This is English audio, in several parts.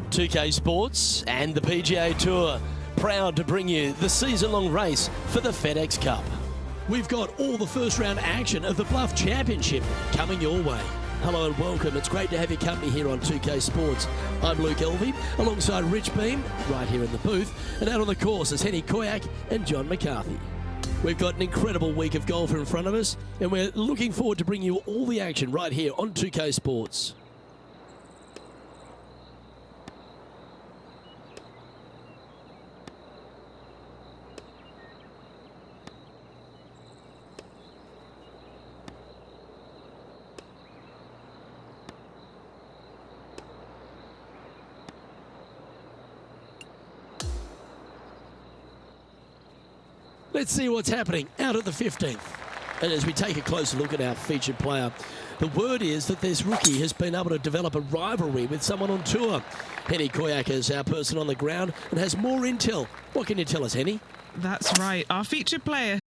2K Sports and the PGA Tour, proud to bring you the season-long race for the FedEx Cup. We've got all the first-round action of the Bluff Championship coming your way. Hello and welcome. It's great to have your company here on 2K Sports. I'm Luke Elvey, alongside Rich Beam, right here in the booth, and out on the course is Henny Koyak and John McCarthy. We've got an incredible week of golf in front of us, and we're looking forward to bringing you all the action right here on 2K Sports. Let's see what's happening out at the 15th. And as we take a closer look at our featured player, the word is that this rookie has been able to develop a rivalry with someone on tour. Henny Koyak is our person on the ground and has more intel. What can you tell us, Henny? That's right. Our featured player,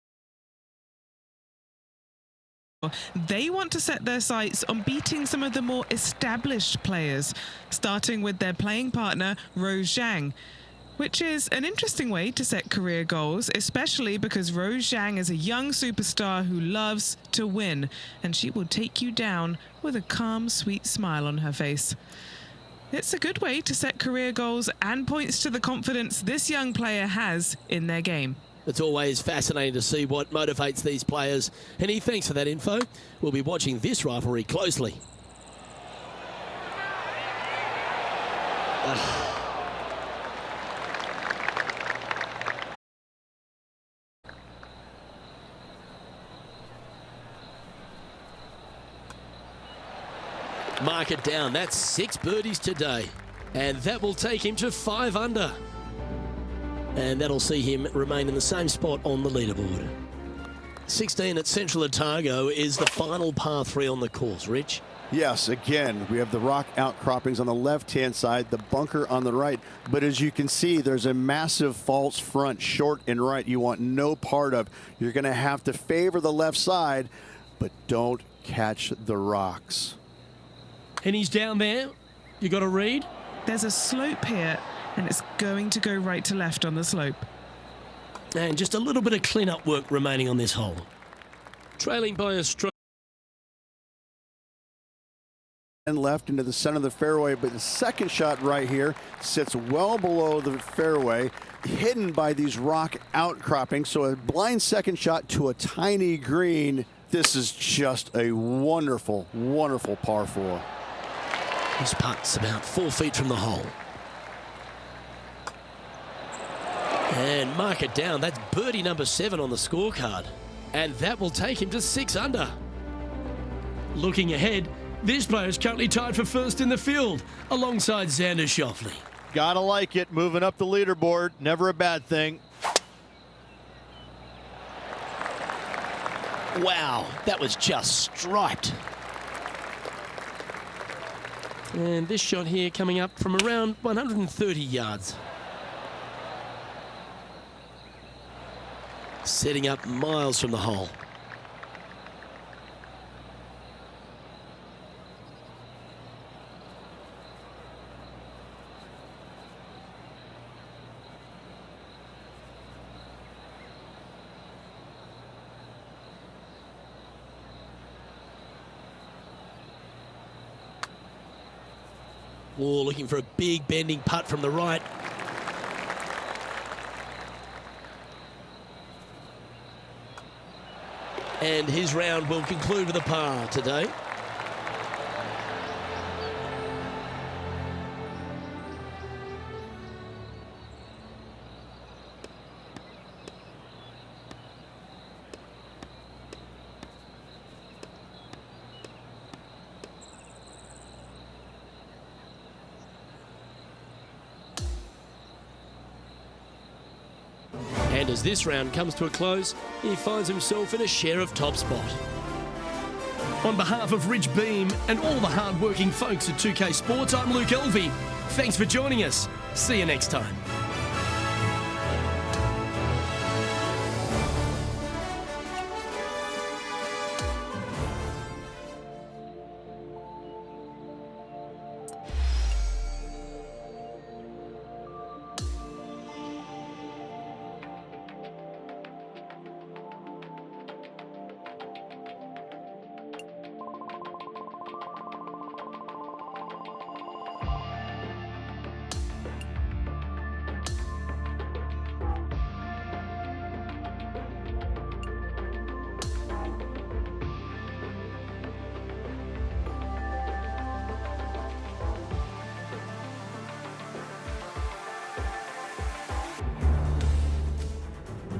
they want to set their sights on beating some of the more established players, starting with their playing partner, Rose Zhang, which is an interesting way to set career goals, especially because Rose Zhang is a young superstar who loves to win, and she will take you down with a calm, sweet smile on her face. It's a good way to set career goals and points to the confidence this young player has in their game. It's always fascinating to see what motivates these players. Henny, thanks for that info. We'll be watching this rivalry closely. Mark it down. That's 6 birdies today. And that will take him to 5 under. And that'll see him remain in the same spot on the leaderboard. 16 at Central Otago is the final par 3 on the course. Rich? Yes, again, we have the rock outcroppings on the left-hand side, the bunker on the right. But as you can see, there's a massive false front, short and right, you want no part of. You're going to have to favor the left side, but don't catch the rocks. And he's down there. You got to read? There's a slope here, and it's going to go right to left on the slope. And just a little bit of clean-up work remaining on this hole. Trailing by a stroke. And left into the center of the fairway, but the second shot right here sits well below the fairway, hidden by these rock outcroppings. So a blind second shot to a tiny green. This is just a wonderful, wonderful par 4. His putt's about 4 feet from the hole. And mark it down. That's birdie number 7 on the scorecard. And that will take him to 6 under. Looking ahead, this player is currently tied for first in the field, alongside Xander Schauffele. Gotta like it. Moving up the leaderboard. Never a bad thing. Wow, that was just striped. And this shot here coming up from around 130 yards. Setting up miles from the hole. Oh, looking for a big bending putt from the right. And his round will conclude with a par today. And as this round comes to a close, he finds himself in a share of top spot. On behalf of Rich Beam and all the hard-working folks at 2K Sports, I'm Luke Elvey. Thanks for joining us. See you next time.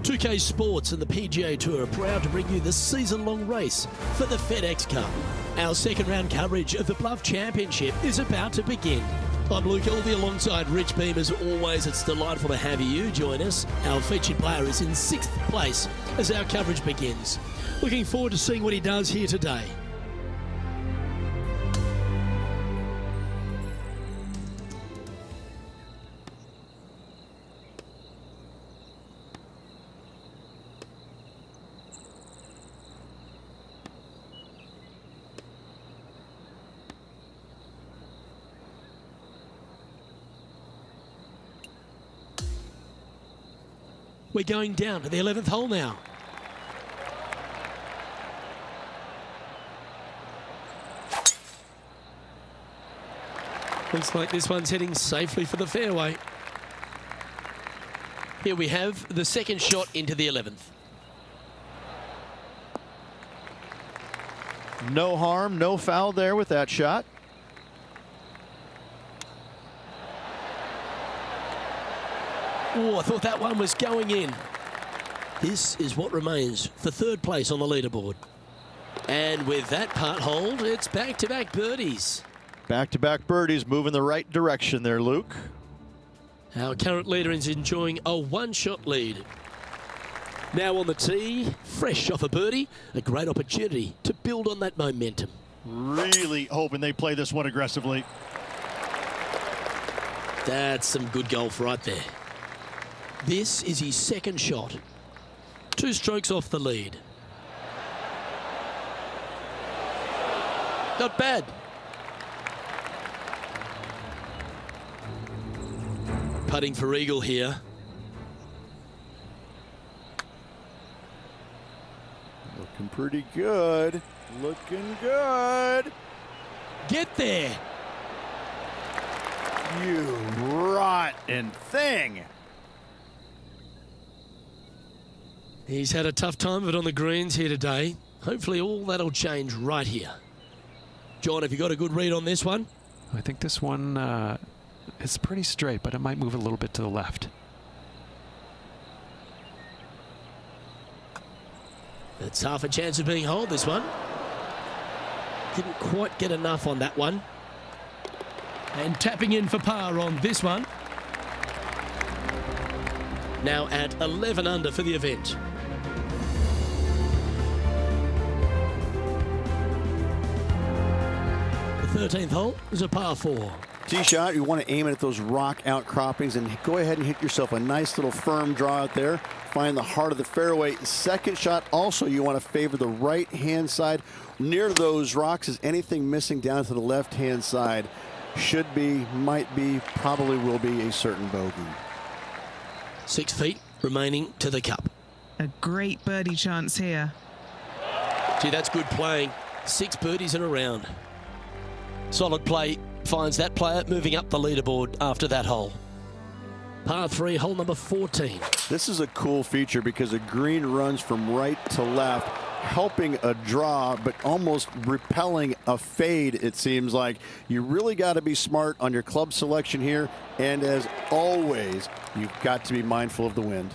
2K Sports and the PGA Tour are proud to bring you the season-long race for the FedEx Cup. Our second round coverage of the Bluff Championship is about to begin. I'm Luke Elvey alongside Rich Beam. As always, it's delightful to have you join us. Our featured player is in 6th place as our coverage begins. Looking forward to seeing what he does here today. We're going down to the 11th hole now. Looks like this one's heading safely for the fairway. Here we have the second shot into the 11th. No harm, no foul there with that shot. Oh, I thought that one was going in. This is what remains for third place on the leaderboard. And with that putt hold, it's back-to-back birdies. Back-to-back birdies, moving the right direction there, Luke. Our current leader is enjoying a one-shot lead. Now on the tee, fresh off a birdie, a great opportunity to build on that momentum. Really hoping they play this one aggressively. That's some good golf right there. This is his second shot. 2 strokes off the lead. Not bad. Putting for eagle here. Looking pretty good. Looking good. Get there. You rotten thing. He's had a tough time of it on the greens here today. Hopefully all that'll change right here. John, have you got a good read on this one? I think this one is pretty straight, but it might move a little bit to the left. It's half a chance of being holed, this one. Didn't quite get enough on that one. And tapping in for par on this one. Now at 11 under for the event. The 13th hole is a par 4. Tee shot, you want to aim it at those rock outcroppings and go ahead and hit yourself a nice little firm draw out there. Find the heart of the fairway. Second shot, also you want to favor the right-hand side. Near those rocks, is anything missing down to the left-hand side? Should be, might be, probably will be a certain bogey. 6 feet remaining to the cup. A great birdie chance here. Gee, that's good playing. 6 birdies in a round. Solid play finds that player moving up the leaderboard after that hole. Par 3, hole number 14. This is a cool feature because the green runs from right to left, helping a draw, but almost repelling a fade, it seems like. You really got to be smart on your club selection here, and as always, you've got to be mindful of the wind.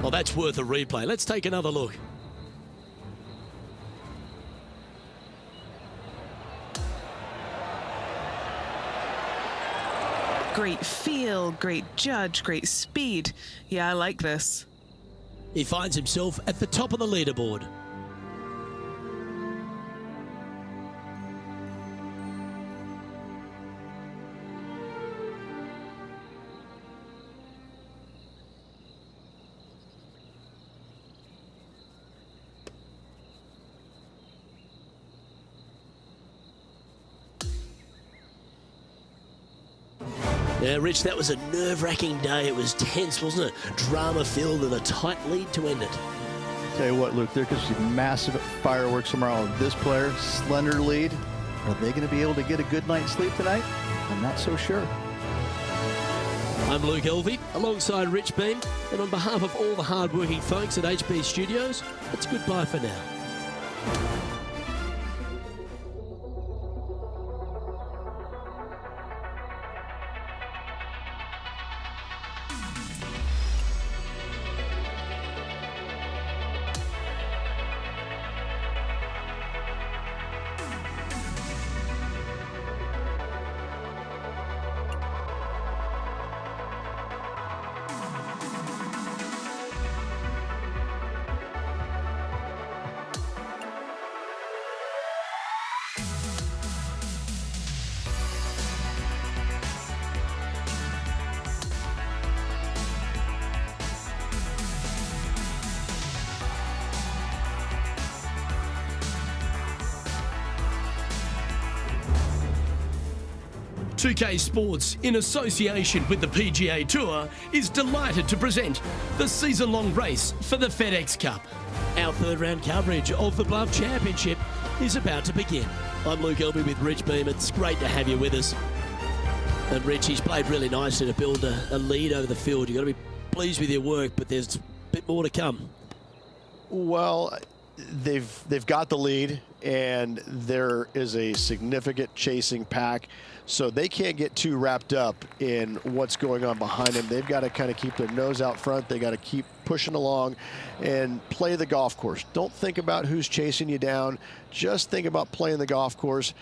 Well, that's worth a replay. Let's take another look. Great feel, great judge, great speed. Yeah, I like this. He finds himself at the top of the leaderboard. Yeah, Rich, that was a nerve-wracking day. It was tense, wasn't it? Drama-filled and a tight lead to end it. Tell you what, Luke, there could be massive fireworks tomorrow. This player, slender lead. Are they going to be able to get a good night's sleep tonight? I'm not so sure. I'm Luke Elvey, alongside Rich Beam, and on behalf of all the hard-working folks at HB Studios, it's goodbye for now. 2K Sports, in association with the PGA Tour, is delighted to present the season-long race for the FedEx Cup. Our third round coverage of the Bluff Championship is about to begin. I'm Luke Elby with Rich Beam. It's great to have you with us. And Rich, he's played really nicely to build a lead over the field. You've got to be pleased with your work, but there's a bit more to come. Well, they've got the lead, and there is a significant chasing pack, so they can't get too wrapped up in what's going on behind them. They've got to kind of keep their nose out front. They got to keep pushing along and play the golf course. Don't think about who's chasing you down. Just think about playing the golf course.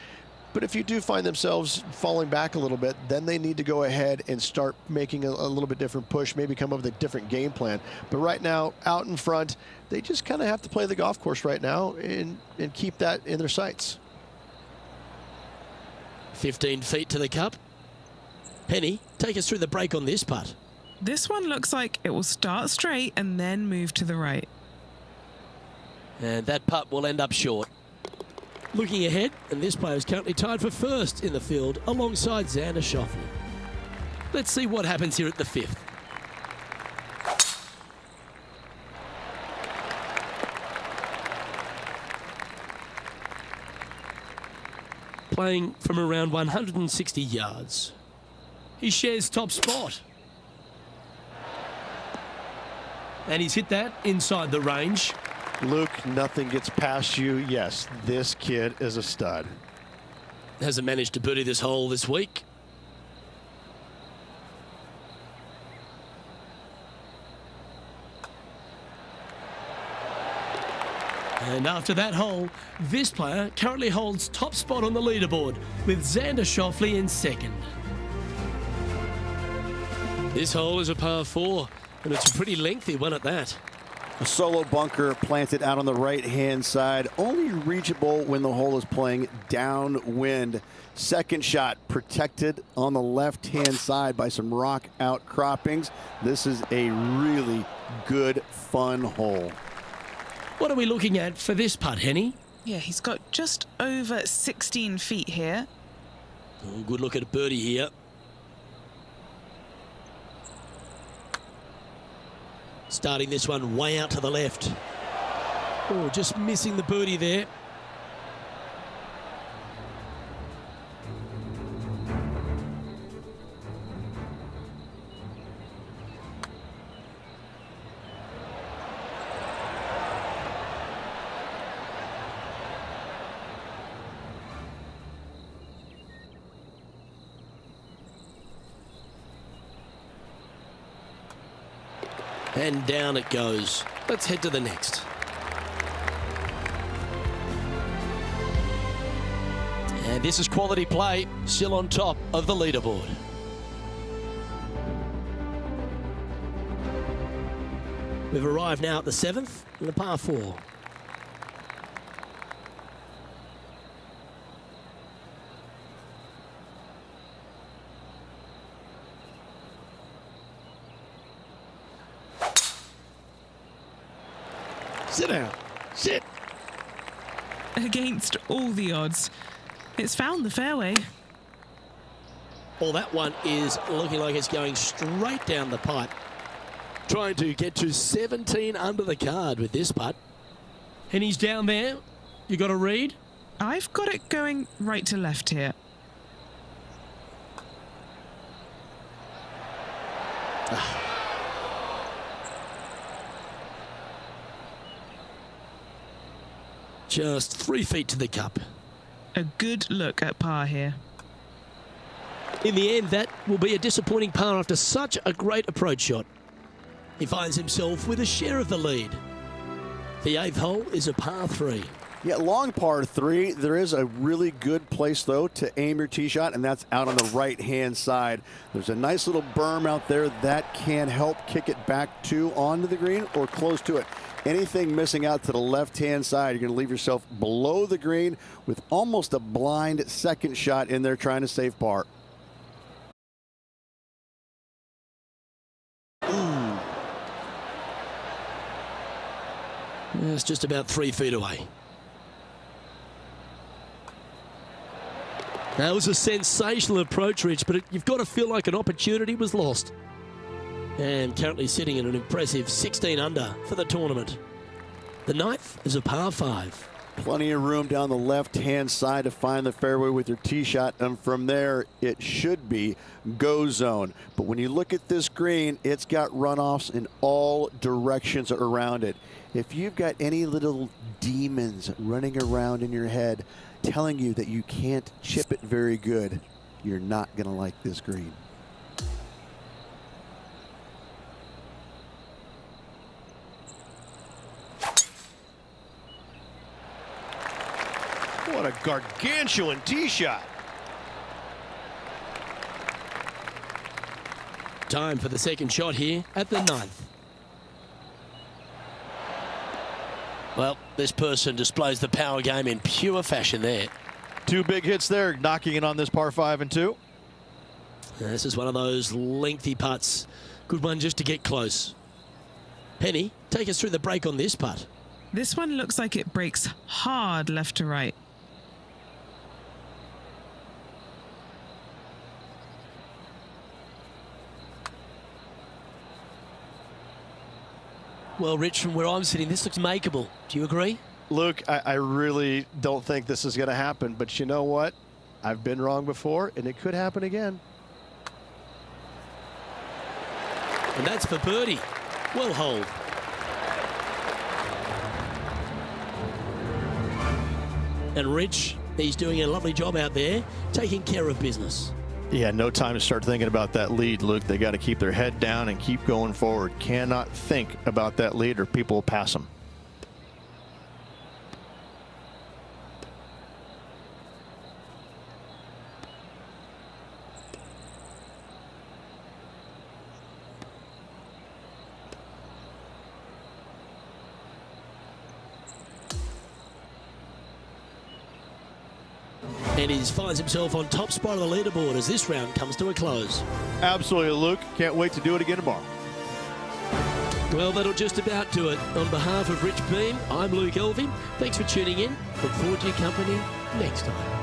But if you do find themselves falling back a little bit, then they need to go ahead and start making a little bit different push, maybe come up with a different game plan. But right now, out in front, they just kind of have to play the golf course right now and keep that in their sights. 15 feet to the cup. Penny, take us through the break on this putt. This one looks like it will start straight and then move to the right. And that putt will end up short. Looking ahead, and this player is currently tied for first in the field alongside Xander Schauffele. Let's see what happens here at the fifth. Playing from around 160 yards. He shares top spot. And he's hit that inside the range. Luke, nothing gets past you. Yes, this kid is a stud. Hasn't managed to birdie this hole this week. And after that hole, this player currently holds top spot on the leaderboard with Xander Schauffele in second. This hole is a par 4, and it's a pretty lengthy one at that. A solo bunker planted out on the right-hand side, only reachable when the hole is playing downwind. Second shot protected on the left-hand side by some rock outcroppings. This is a really good, fun hole. What are we looking at for this putt, Henny? Yeah, he's got just over 16 feet here. Oh, good look at a birdie here. Starting this one way out to the left. Oh, just missing the birdie there. And down it goes. Let's head to the next. And this is quality play, still on top of the leaderboard. We've arrived now at the 7th and the par 4. Sit down. Sit. Against all the odds, it's found the fairway. Well, that one is looking like it's going straight down the pipe. Trying to get to 17 under the card with this putt. And he's down there. You got a read? I've got it going right to left here. Just 3 feet to the cup. A good look at par here. In the end, that will be a disappointing par after such a great approach shot. He finds himself with a share of the lead. The 8th hole is a par 3. Yeah, long par 3. There is a really good place, though, to aim your tee shot, and that's out on the right-hand side. There's a nice little berm out there that can help kick it back to onto the green or close to it. Anything missing out to the left-hand side, you're going to leave yourself below the green with almost a blind second shot in there trying to save par. It's just about 3 feet away. That was a sensational approach, Rich, but you've got to feel like an opportunity was lost. And currently sitting at an impressive 16 under for the tournament. The ninth is a par 5. Plenty of room down the left-hand side to find the fairway with your tee shot, and from there it should be go zone. But when you look at this green, it's got runoffs in all directions around it. If you've got any little demons running around in your head telling you that you can't chip it very good, you're not going to like this green. What a gargantuan tee shot. Time for the second shot here at the 9th. Well, this person displays the power game in pure fashion there. 2 big hits there, knocking in on this par 5 and 2. This is one of those lengthy putts. Good one just to get close. Penny, take us through the break on this putt. This one looks like it breaks hard left to right. Well, Rich, from where I'm sitting, this looks makeable. Do you agree? Luke, I really don't think this is going to happen, but you know what? I've been wrong before, and it could happen again. And that's for birdie. Well holed. And Rich, he's doing a lovely job out there, taking care of business. Yeah, no time to start thinking about that lead, Luke. They got to keep their head down and keep going forward. Cannot think about that lead or people will pass them. And he finds himself on top spot of the leaderboard as this round comes to a close. Absolutely, Luke. Can't wait to do it again tomorrow. Well, that'll just about do it. On behalf of Rich Beam, I'm Luke Elving. Thanks for tuning in. Look forward to your company next time.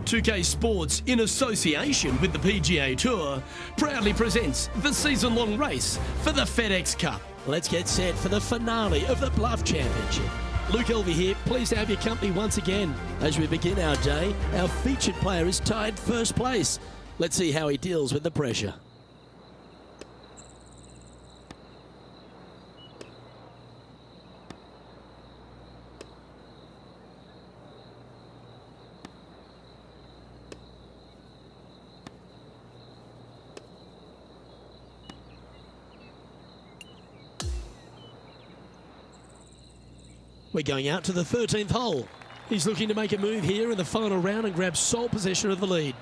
.2K Sports, in association with the PGA Tour, proudly presents the season-long race for the FedEx Cup. Let's get set for the finale of the Bluff Championship. Luke Elvey here, pleased to have your company once again. As we begin our day, our featured player is tied first place. Let's see how he deals with the pressure. We're going out to the 13th hole. He's looking to make a move here in the final round and grab sole possession of the lead.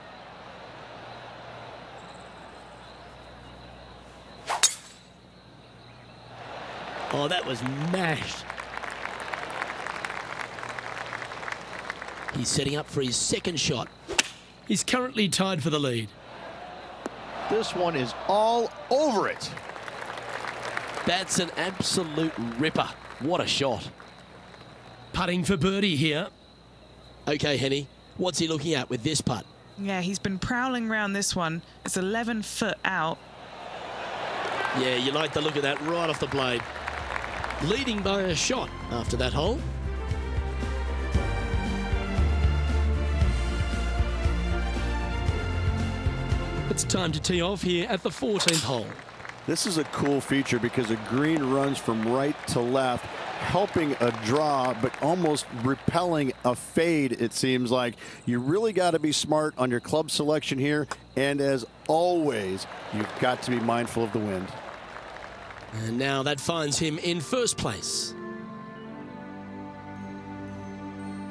Oh, that was mashed. He's setting up for his second shot. He's currently tied for the lead. This one is all over it. That's an absolute ripper. What a shot. Putting for birdie here. Okay, Henny, what's he looking at with this putt? Yeah, he's been prowling around this one. It's 11 foot out. Yeah, you like the look of that right off the blade. Leading by a shot after that hole. It's time to tee off here at the 14th hole. This is a cool feature because the green runs from right to left, helping a draw, but almost repelling a fade, it seems like. You really got to be smart on your club selection here. And as always, you've got to be mindful of the wind. And now that finds him in first place.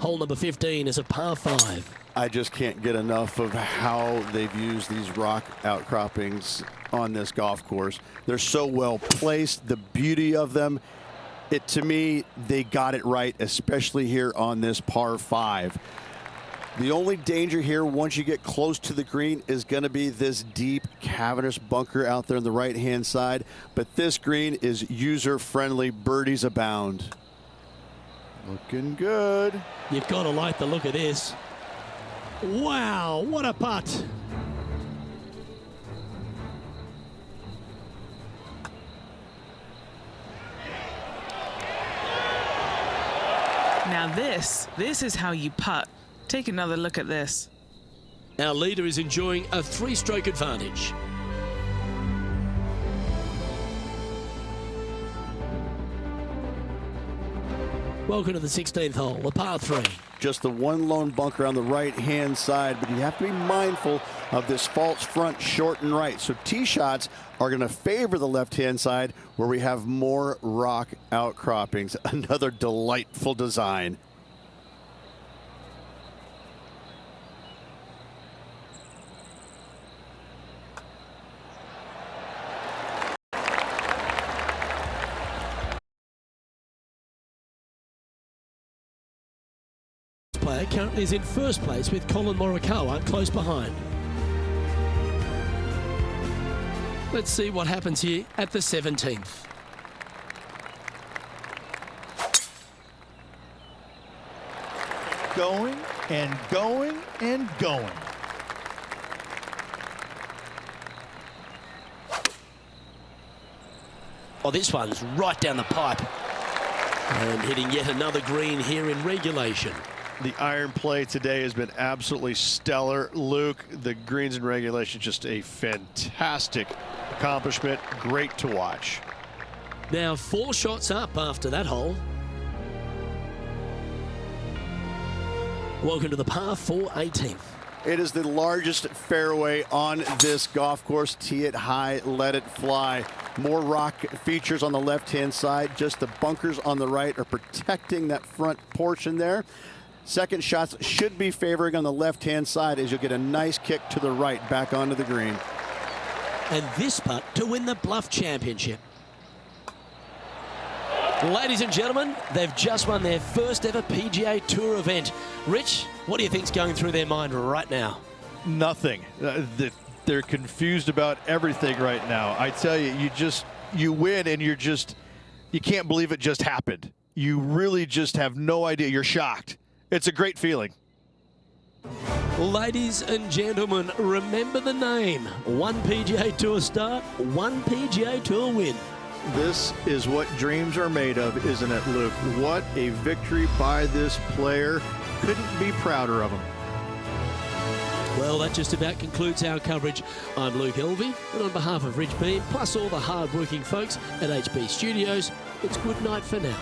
Hole number 15 is a par 5. I just can't get enough of how they've used these rock outcroppings on this golf course. They're so well placed, the beauty of them. To me, they got it right, especially here on this par 5. The only danger here once you get close to the green is going to be this deep cavernous bunker out there on the right-hand side. But this green is user-friendly. Birdies abound. Looking good. You've got to like the look of this. Wow, what a putt. Now this is how you putt. Take another look at this. Our leader is enjoying a 3-stroke advantage. Welcome to the 16th hole, the par 3. Just the one lone bunker on the right-hand side, but you have to be mindful of this false front short and right. So tee shots are going to favor the left-hand side where we have more rock outcroppings. Another delightful design. Player currently is in first place with Colin Morikawa close behind. Let's see what happens here at the 17th. Going and going and going. Oh, this one's right down the pipe. And hitting yet another green here in regulation. The iron play today has been absolutely stellar. Luke, the greens in regulation, just a fantastic accomplishment. Great to watch. Now 4 shots up after that hole. Welcome to the par 4 18th. It is the largest fairway on this golf course. Tee it high, let it fly. More rock features on the left-hand side. Just the bunkers on the right are protecting that front portion there. Second shots should be favoring on the left-hand side as you'll get a nice kick to the right back onto the green. And this putt to win the Bluff Championship. Ladies and gentlemen, they've just won their first ever PGA Tour event. Rich, what do you think's going through their mind right now? Nothing. They're confused about everything right now. I tell you, you win and you can't believe it just happened. You really just have no idea. You're shocked. It's a great feeling. Ladies and gentlemen, remember the name. 1 PGA Tour start, 1 PGA Tour win. This is what dreams are made of, isn't it, Luke? What a victory by this player. Couldn't be prouder of him. Well, that just about concludes our coverage. I'm Luke Elvey, and on behalf of Rich Beam, plus all the hard-working folks at HB Studios, it's good night for now.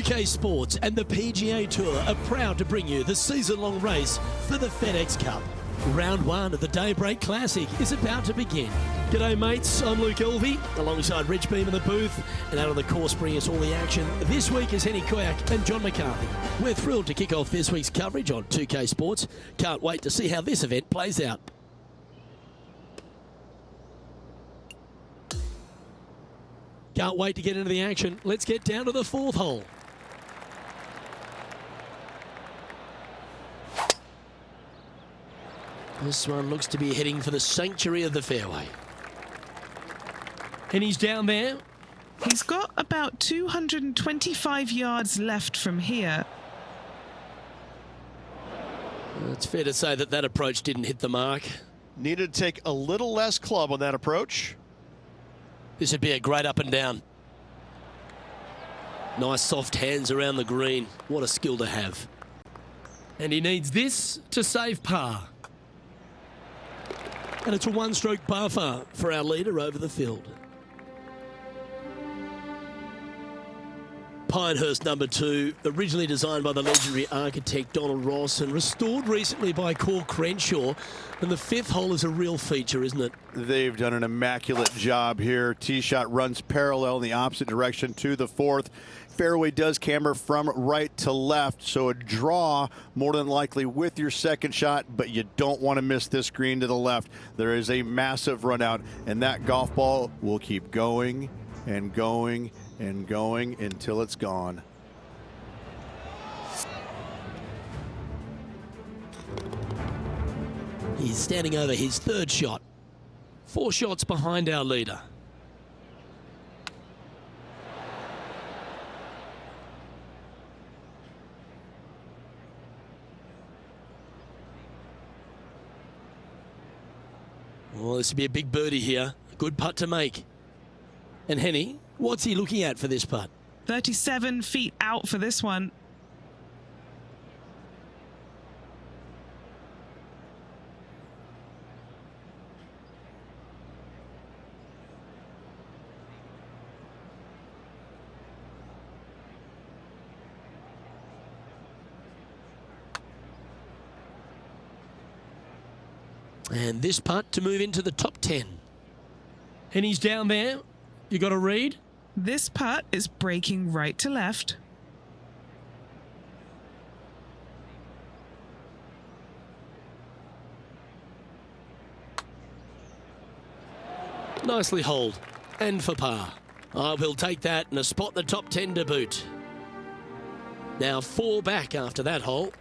2K Sports and the PGA Tour are proud to bring you the season-long race for the FedEx Cup. Round 1 of the Daybreak Classic is about to begin. G'day mates, I'm Luke Elvey, alongside Rich Beam in the booth, and out on the course bringing us all the action this week is Henny Koyak and John McCarthy. We're thrilled to kick off this week's coverage on 2K Sports. Can't wait to see how this event plays out. Can't wait to get into the action. Let's get down to the 4th hole. This one looks to be heading for the sanctuary of the fairway. And he's down there. He's got about 225 yards left from here. It's fair to say that that approach didn't hit the mark. Needed to take a little less club on that approach. This would be a great up and down. Nice soft hands around the green. What a skill to have. And he needs this to save par. And it's a one-stroke buffer for our leader over the field. Pinehurst number 2, originally designed by the legendary architect Donald Ross and restored recently by Core Crenshaw. And the 5th hole is a real feature, isn't it? They've done an immaculate job here. Tee shot runs parallel in the opposite direction to the 4th. Fairway does camber from right to left, so a draw more than likely with your second shot, but you don't want to miss this green to the left. There is a massive run out, and that golf ball will keep going and going and going until it's gone. He's standing over his 3rd shot. 4 shots behind our leader. Well, this would be a big birdie here. A good putt to make. And Henny, what's he looking at for this putt? 37 feet out for this one. And this putt to move into the top 10. And he's down there. You got a read? This putt is breaking right to left. Nicely holed. And for par. I will take that and a spot in the top 10 to boot. Now 4 back after that hole.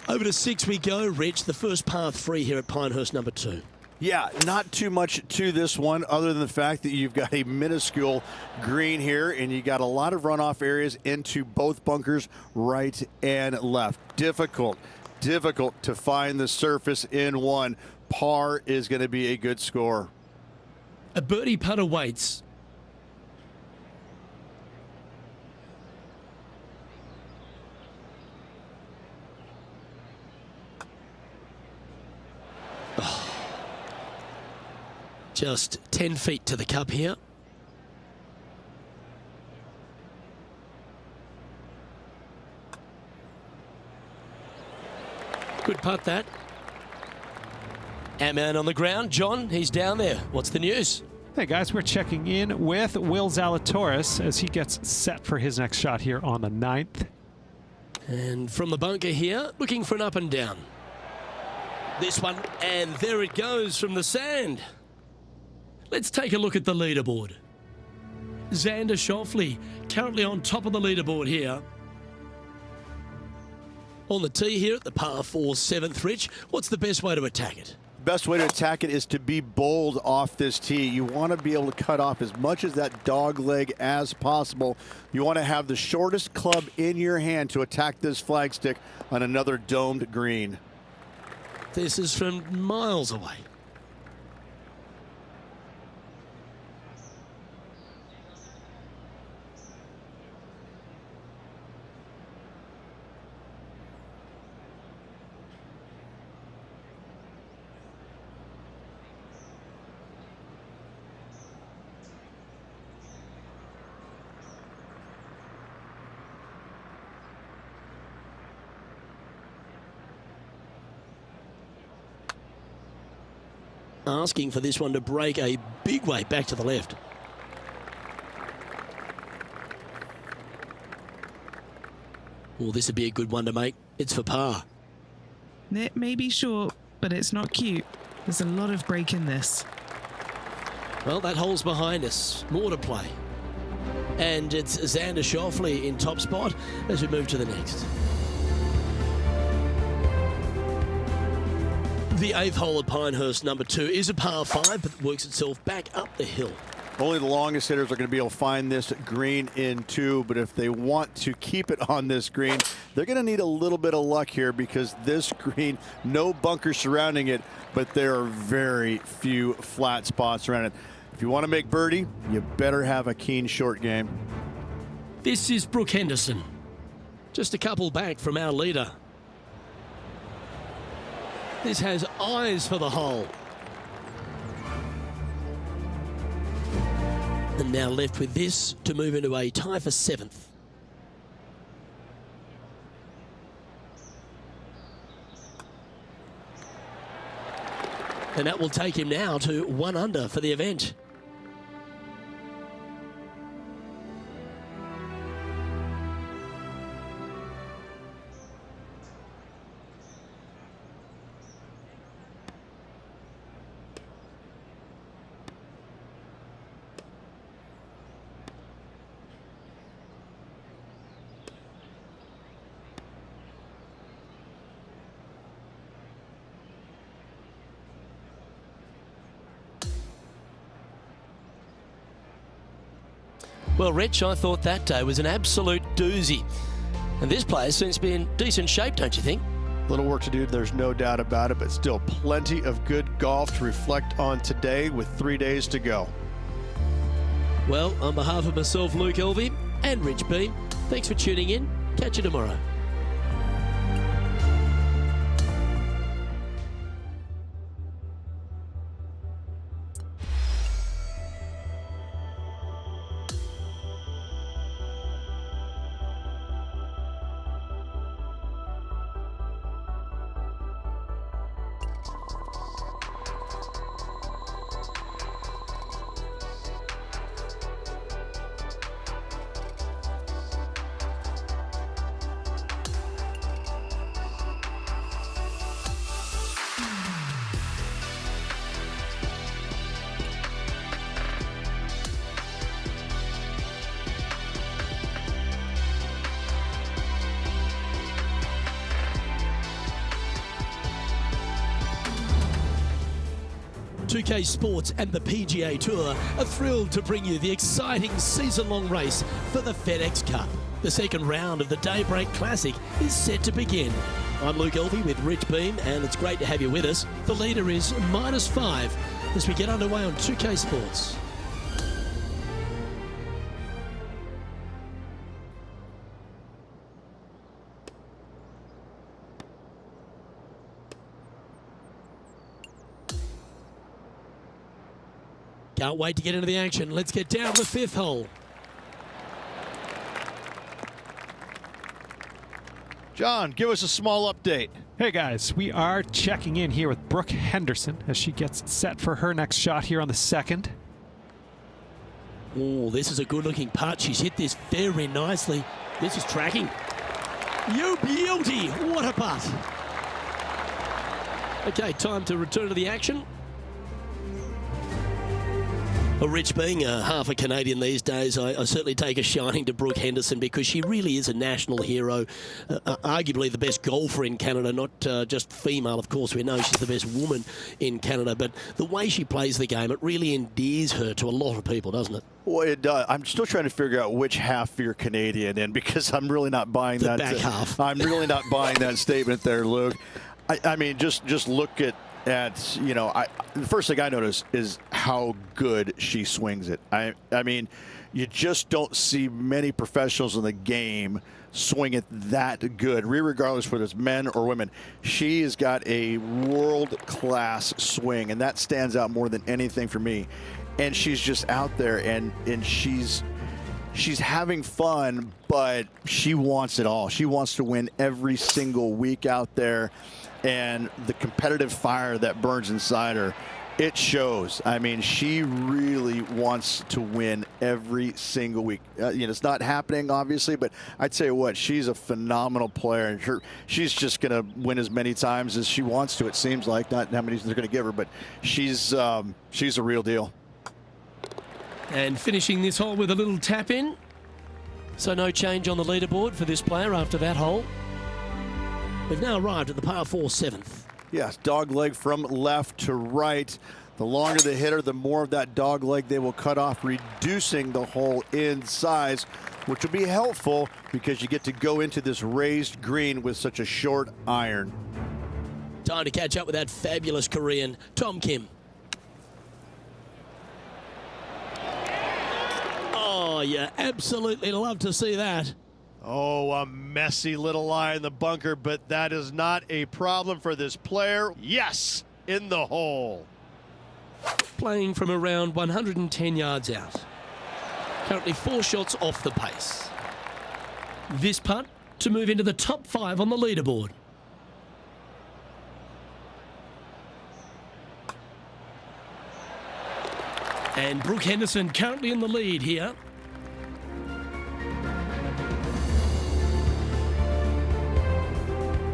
Over to 6 we go, Rich, the first par 3 here at Pinehurst number 2. Yeah, not too much to this one other than the fact that you've got a minuscule green here and you got a lot of runoff areas into both bunkers, right and left. Difficult to find the surface in one. Par is going to be a good score. A birdie putt awaits. Just 10 feet to the cup here. Good putt that. Our man on the ground, John, he's down there. What's the news? Hey guys, we're checking in with Will Zalatoris as he gets set for his next shot here on the 9th. And from the bunker here, looking for an up and down. This one, and there it goes from the sand. Let's take a look at the leaderboard. Xander Schauffele currently on top of the leaderboard here. On the tee here at the par 4 7th, Rich, what's the best way to attack it? Best way to attack it is to be bold off this tee. You want to be able to cut off as much as that dog leg as possible. You want to have the shortest club in your hand to attack this flagstick on another domed green. This is from miles away. asking for this one to break a big way back to the left. Well, this would be a good one to make. It's for par. It may be short, but it's not cute. There's a lot of break in this. Well, that hole's behind us. More to play. And it's Xander Schauffele in top spot as we move to the next. The 8th hole at Pinehurst, number 2, is a par 5, but works itself back up the hill. Only the longest hitters are going to be able to find this green in 2, but if they want to keep it on this green, they're going to need a little bit of luck here because this green, no bunkers surrounding it, but there are very few flat spots around it. If you want to make birdie, you better have a keen short game. This is Brooke Henderson, just a couple back from our leader. This has eyes for the hole. And now left with this to move into a tie for 7th. And that will take him now to 1 under for the event. Well, Rich, I thought that day was an absolute doozy. And this player seems to be in decent shape, don't you think? Little work to do, there's no doubt about it, but still plenty of good golf to reflect on today with 3 days to go. Well, on behalf of myself, Luke Elvey, and Rich Beam, thanks for tuning in. Catch you tomorrow. UK Sports and the PGA Tour are thrilled to bring you the exciting season-long race for the FedEx Cup. The second round of the Daybreak Classic is set to begin. I'm Luke Elvey with Rich Beam, and it's great to have you with us. The leader is -5 as we get underway on 2K Sports. Can't wait to get into the action. Let's get down the 5th hole. John, give us a small update. Hey guys, we are checking in here with Brooke Henderson as she gets set for her next shot here on the 2nd. Oh, this is a good-looking putt. She's hit this very nicely. This is tracking. You beauty! What a putt! Okay, time to return to the action. Well, Rich, being half a Canadian these days, I certainly take a shining to Brooke Henderson because she really is a national hero, arguably the best golfer in Canada, not just female. Of course, we know she's the best woman in Canada, but the way she plays the game, it really endears her to a lot of people, doesn't it? Well, it does. I'm still trying to figure out which half you're Canadian in because I'm really not buying The that. back half. I'm really not buying that statement there, Luke. I mean, just look at you know, the first thing I notice is how good she swings it. I mean, you just don't see many professionals in the game swing it that good, regardless whether it's men or women. She has got a world-class swing, and that stands out more than anything for me. And she's just out there, and she's having fun, but she wants it all. She wants to win every single week out there. And the competitive fire that burns inside her It shows. I mean, she really wants to win every single week. It's not happening, obviously, but I'd say what, she's a phenomenal player, and she's just going to win as many times as she wants to, it seems like. Not how many they're going to give her, but she's a real deal. And finishing this hole with a little tap in. So no change on the leaderboard for this player after that hole. We've now arrived at the par 4 7th. Yes, dog leg from left to right. The longer the hitter, the more of that dog leg they will cut off, reducing the hole in size, which will be helpful because you get to go into this raised green with such a short iron. Time to catch up with that fabulous Korean, Tom Kim. Oh, you absolutely love to see that. Oh, a messy little lie in the bunker, but that is not a problem for this player. Yes, in the hole. Playing from around 110 yards out. Currently 4 shots off the pace. This putt to move into the top 5 on the leaderboard. And Brooke Henderson currently in the lead here.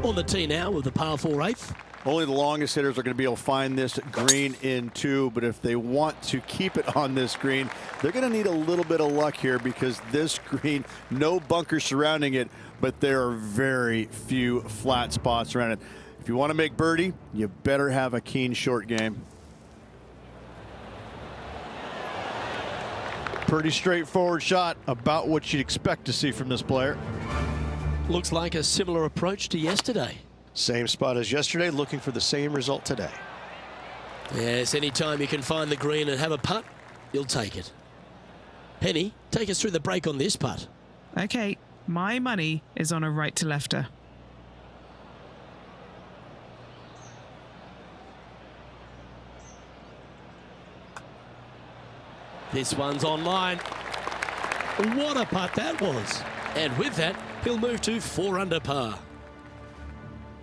On the tee now with the par 4 8th. Only the longest hitters are going to be able to find this green in 2, but if they want to keep it on this green, they're going to need a little bit of luck here because this green, no bunkers surrounding it, but there are very few flat spots around it. If you want to make birdie, you better have a keen short game. Pretty straightforward shot, about what you'd expect to see from this player. Looks like a similar approach to yesterday. Same spot as yesterday, looking for the same result today. Yes, anytime you can find the green and have a putt, you'll take it. Penny, take us through the break on this putt. Okay, my money is on a right to lefter. This one's online. What a putt that was. And with that, he'll move to 4 under par.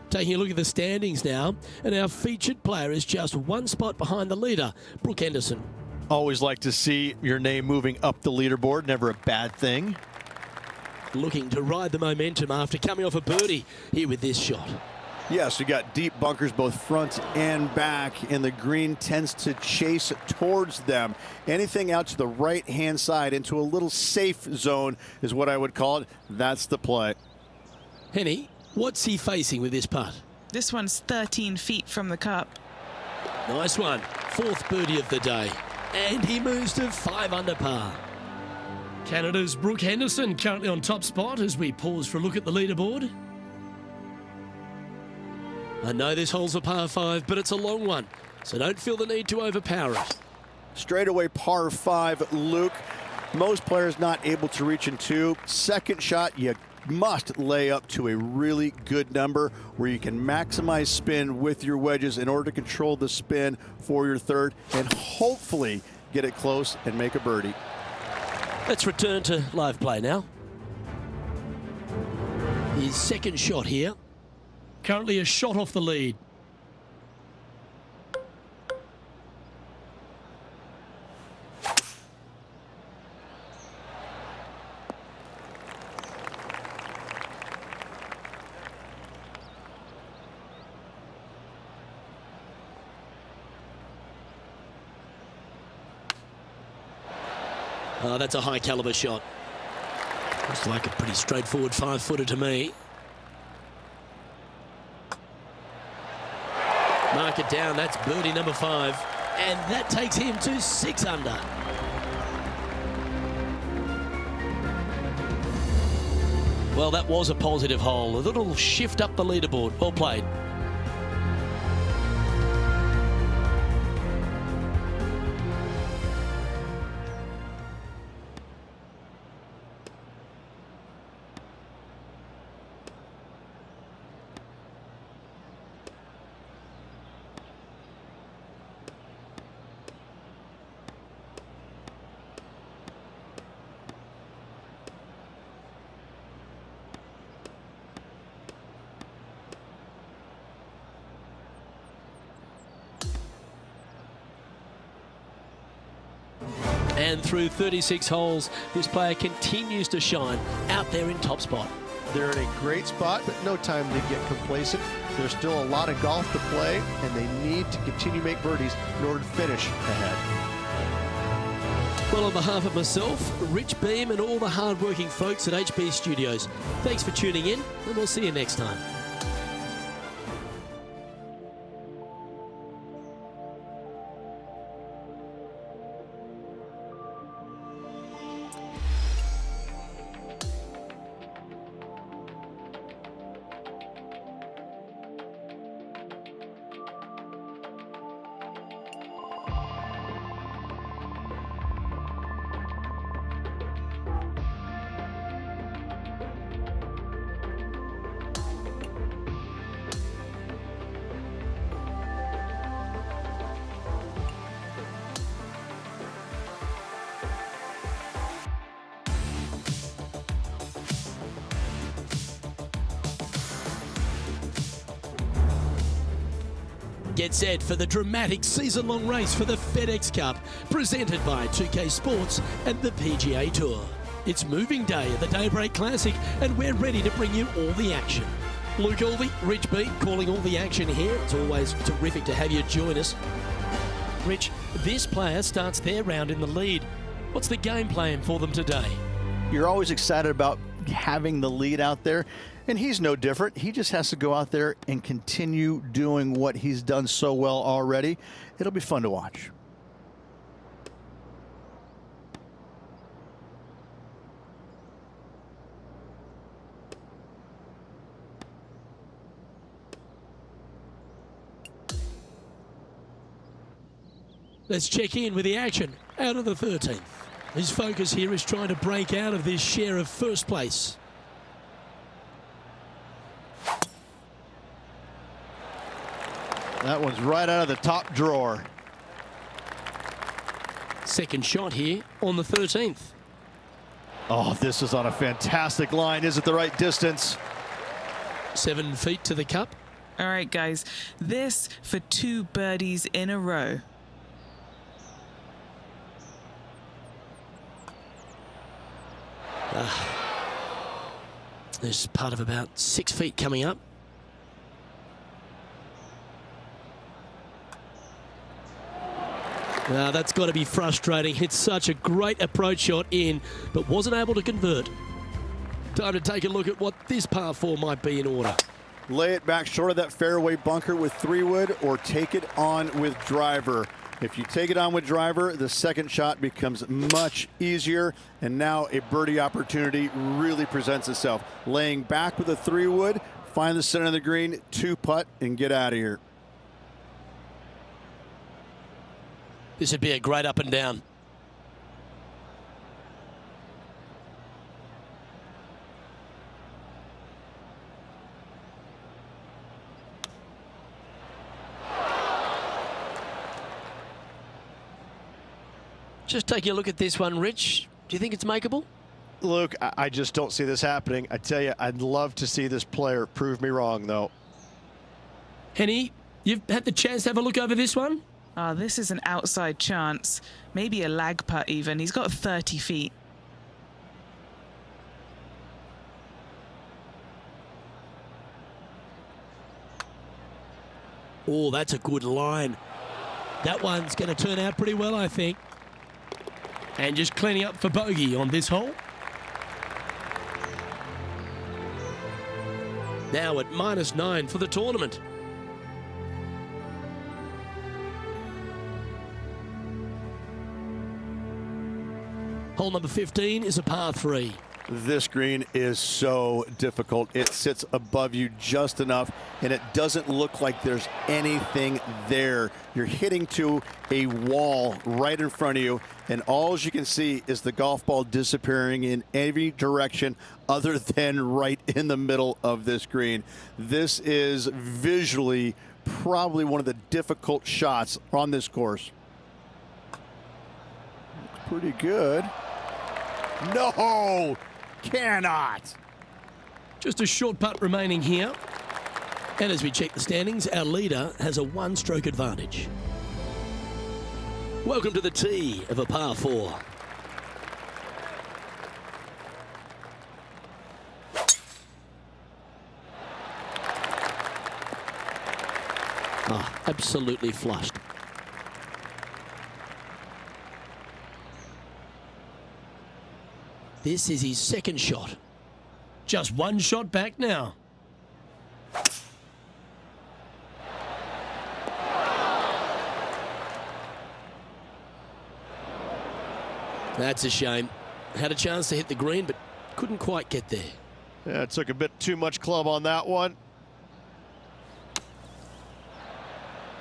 Taking a look at the standings now, and our featured player is just 1 spot behind the leader, Brooke Henderson. Always like to see your name moving up the leaderboard. Never a bad thing. Looking to ride the momentum after coming off a birdie here with this shot. Yes, you got deep bunkers both front and back, and the green tends to chase towards them. Anything out to the right-hand side into a little safe zone is what I would call it. That's the play. Henny, what's he facing with this putt? This one's 13 feet from the cup. Nice one. 4th birdie of the day. And he moves to 5 under par. Canada's Brooke Henderson currently on top spot as we pause for a look at the leaderboard. I know this hole's a par 5, but it's a long one, so don't feel the need to overpower it. Straightaway par 5, Luke. Most players not able to reach in 2. Second shot, you must lay up to a really good number where you can maximize spin with your wedges in order to control the spin for your third and hopefully get it close and make a birdie. Let's return to live play now. His second shot here. Currently a shot off the lead. Oh, that's a high caliber shot. Looks like a pretty straightforward 5-footer to me. Mark it down, that's birdie number 5. And that takes him to 6 under. Well, that was a positive hole. A little shift up the leaderboard. Well played. And through 36 holes, this player continues to shine out there in top spot. They're in a great spot, but no time to get complacent. There's still a lot of golf to play, and they need to continue to make birdies in order to finish ahead. Well, on behalf of myself, Rich Beam, and all the hard-working folks at HB Studios, thanks for tuning in, and we'll see you next time. Get set for the dramatic season-long race for the FedEx Cup, presented by 2K Sports and the PGA Tour. It's moving day at the Daybreak Classic, and we're ready to bring you all the action. Luke Alvey, Rich Beat, calling all the action here. It's always terrific to have you join us. Rich, this player starts their round in the lead. What's the game plan for them today? You're always excited about having the lead out there, and he's no different. He just has to go out there and continue doing what he's done so well already. It'll be fun to watch. Let's check in with the action out of the 13th. His focus here is trying to break out of this share of first place. That one's right out of the top drawer. Second shot here on the 13th. Oh, this is on a fantastic line. Is it the right distance? 7 feet to the cup. All right, guys, this for 2 birdies in a row. There's part of about 6 feet coming up. That's got to be frustrating. Hit such a great approach shot in, but wasn't able to convert. Time to take a look at what this par 4 might be in order. Lay it back short of that fairway bunker with 3-wood, or take it on with driver. If you take it on with driver, the second shot becomes much easier, and now a birdie opportunity really presents itself. Laying back with a 3-wood, find the center of the green, 2-putt, and get out of here. This would be a great up and down. Just taking a look at this one, Rich. Do you think it's makeable? Luke, I just don't see this happening. I tell you, I'd love to see this player prove me wrong, though. Henny, you've had the chance to have a look over this one? Oh, this is an outside chance. Maybe a lag putt even. He's got 30 feet. Oh, that's a good line. That one's going to turn out pretty well, I think. And just cleaning up for bogey on this hole. Now at -9 for the tournament. Hole number 15 is a par 3. This green is so difficult. It sits above you just enough, and it doesn't look like there's anything there. You're hitting to a wall right in front of you, and all you can see is the golf ball disappearing in every direction other than right in the middle of this green. This is visually probably one of the difficult shots on this course. Looks pretty good. No! Cannot. Just a short putt remaining here. And as we check the standings, our leader has a 1-stroke advantage. Welcome to the tee of a par 4. Absolutely flushed. This is his second shot. Just one shot back now. That's a shame. Had a chance to hit the green, but couldn't quite get there. Yeah, it took a bit too much club on that one.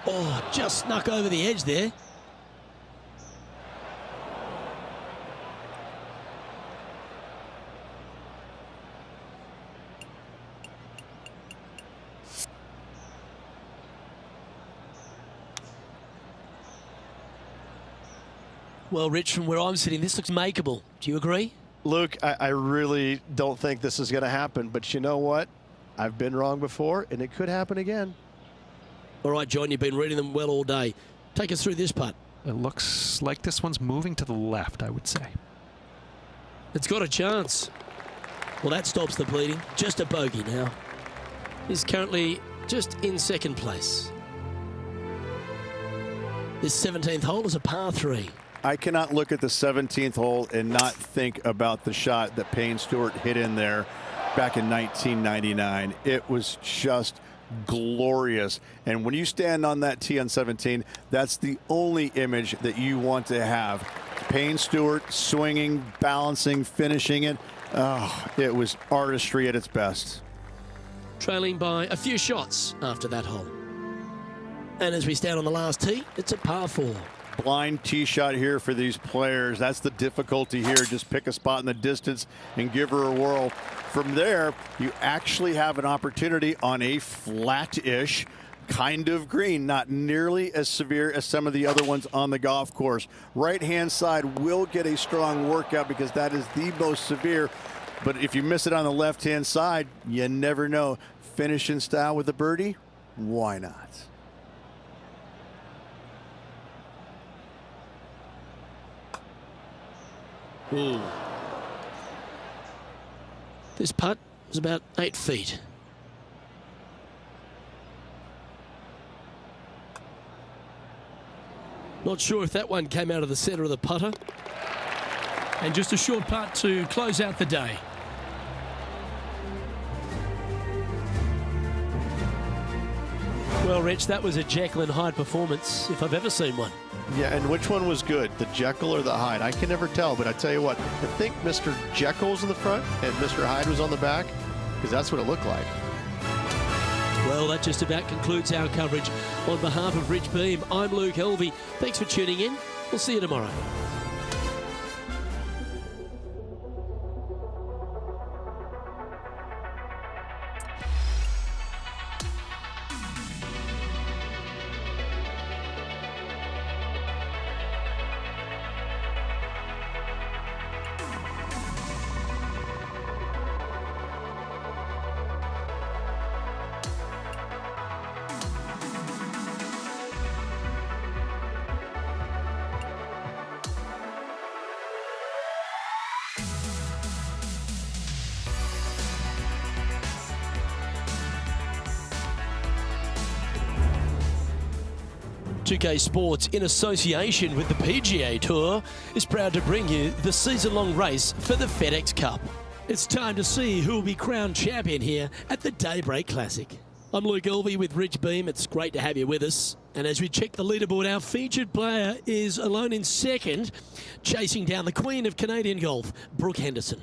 Oh, just snuck over the edge there. Well, Rich, from where I'm sitting, this looks makeable. Do you agree? Luke, I really don't think this is going to happen, but you know what? I've been wrong before, and it could happen again. All right, John, you've been reading them well all day. Take us through this putt. It looks like this one's moving to the left, I would say. It's got a chance. Well, that stops the bleeding. Just a bogey now. He's currently just in second place. This 17th hole is a par 3. I cannot look at the 17th hole and not think about the shot that Payne Stewart hit in there back in 1999. It was just glorious. And when you stand on that tee on 17, that's the only image that you want to have. Payne Stewart swinging, balancing, finishing it. Oh, it was artistry at its best. Trailing by a few shots after that hole. And as we stand on the last tee, it's a par 4. Blind tee shot here for these players. That's the difficulty here. Just pick a spot in the distance and give her a whirl. From there, you actually have an opportunity on a flat-ish kind of green, not nearly as severe as some of the other ones on the golf course. Right-hand side will get a strong workout because that is the most severe. But if you miss it on the left-hand side, you never know. Finish in style with a birdie? Why not? Ooh. This putt was about 8 feet. Not sure if that one came out of the center of the putter. And just a short putt to close out the day. Well, Rich, that was a Jekyll and Hyde performance, if I've ever seen one. Yeah, and which one was good, the Jekyll or the Hyde? I can never tell, but I tell you what, I think Mr. Jekyll was in the front and Mr. Hyde was on the back, because that's what it looked like. Well, that just about concludes our coverage. On behalf of Rich Beam, I'm Luke Helvey. Thanks for tuning in. We'll see you tomorrow. .2K Sports, in association with the PGA Tour, is proud to bring you the season-long race for the FedEx Cup. It's time to see who will be crowned champion here at the Daybreak Classic. I'm Luke Helvey with Rich Beam. It's great to have you with us. And as we check the leaderboard, our featured player is alone in second, chasing down the Queen of Canadian golf, Brooke Henderson.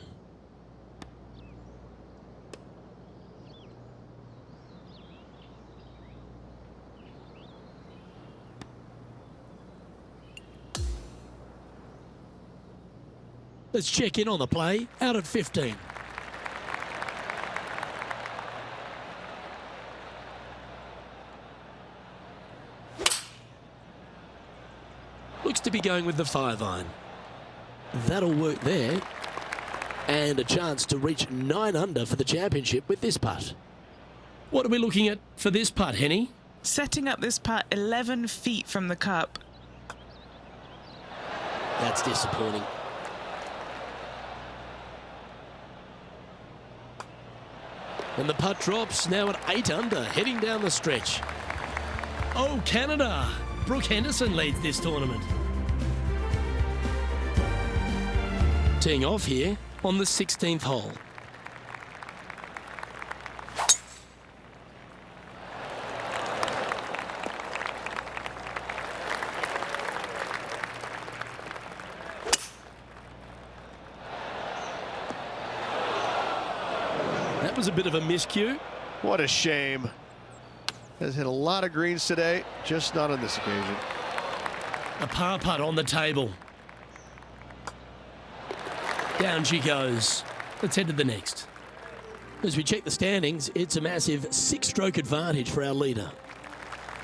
Let's check in on the play, out at 15. Looks to be going with the 5-iron. That'll work there. And a chance to reach 9 under for the championship with this putt. What are we looking at for this putt, Henny? Setting up this putt 11 feet from the cup. That's disappointing. And the putt drops, now at 8 under, heading down the stretch. Oh, Canada! Brooke Henderson leads this tournament. Teeing off here on the 16th hole. That was a bit of a miscue. What a shame. Has hit a lot of greens today, just not on this occasion. A par putt on the table. Down she goes. Let's head to the next. As we check the standings, it's a massive 6-stroke advantage for our leader.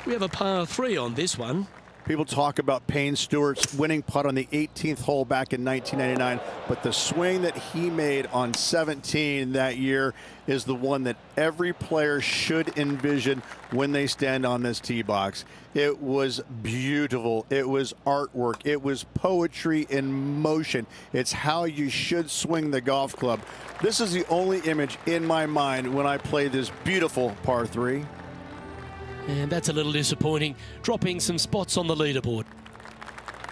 We have a par 3 on this one. People talk about Payne Stewart's winning putt on the 18th hole back in 1999, but the swing that he made on 17 that year is the one that every player should envision when they stand on this tee box. It was beautiful. It was artwork. It was poetry in motion. It's how you should swing the golf club. This is the only image in my mind when I play this beautiful par 3. And that's a little disappointing, dropping some spots on the leaderboard.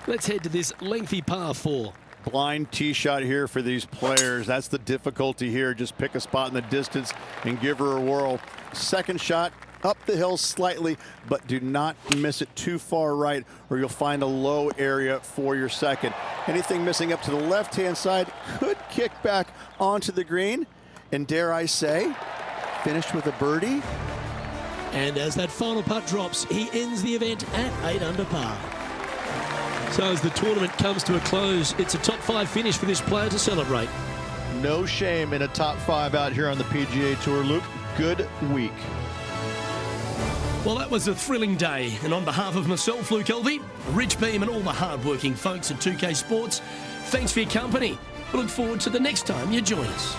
Let's head to this lengthy par 4. Blind tee shot here for these players. That's the difficulty here. Just pick a spot in the distance and give her a whirl. Second shot up the hill slightly, but do not miss it too far right or you'll find a low area for your second. Anything missing up to the left-hand side could kick back onto the green. And dare I say, finished with a birdie. And as that final putt drops, he ends the event at 8 under par. So as the tournament comes to a close, it's a top 5 finish for this player to celebrate. No shame in a top 5 out here on the PGA Tour, Luke. Good week. Well, that was a thrilling day. And on behalf of myself, Luke Elvey, Rich Beam and all the hard-working folks at 2K Sports, thanks for your company. We look forward to the next time you join us.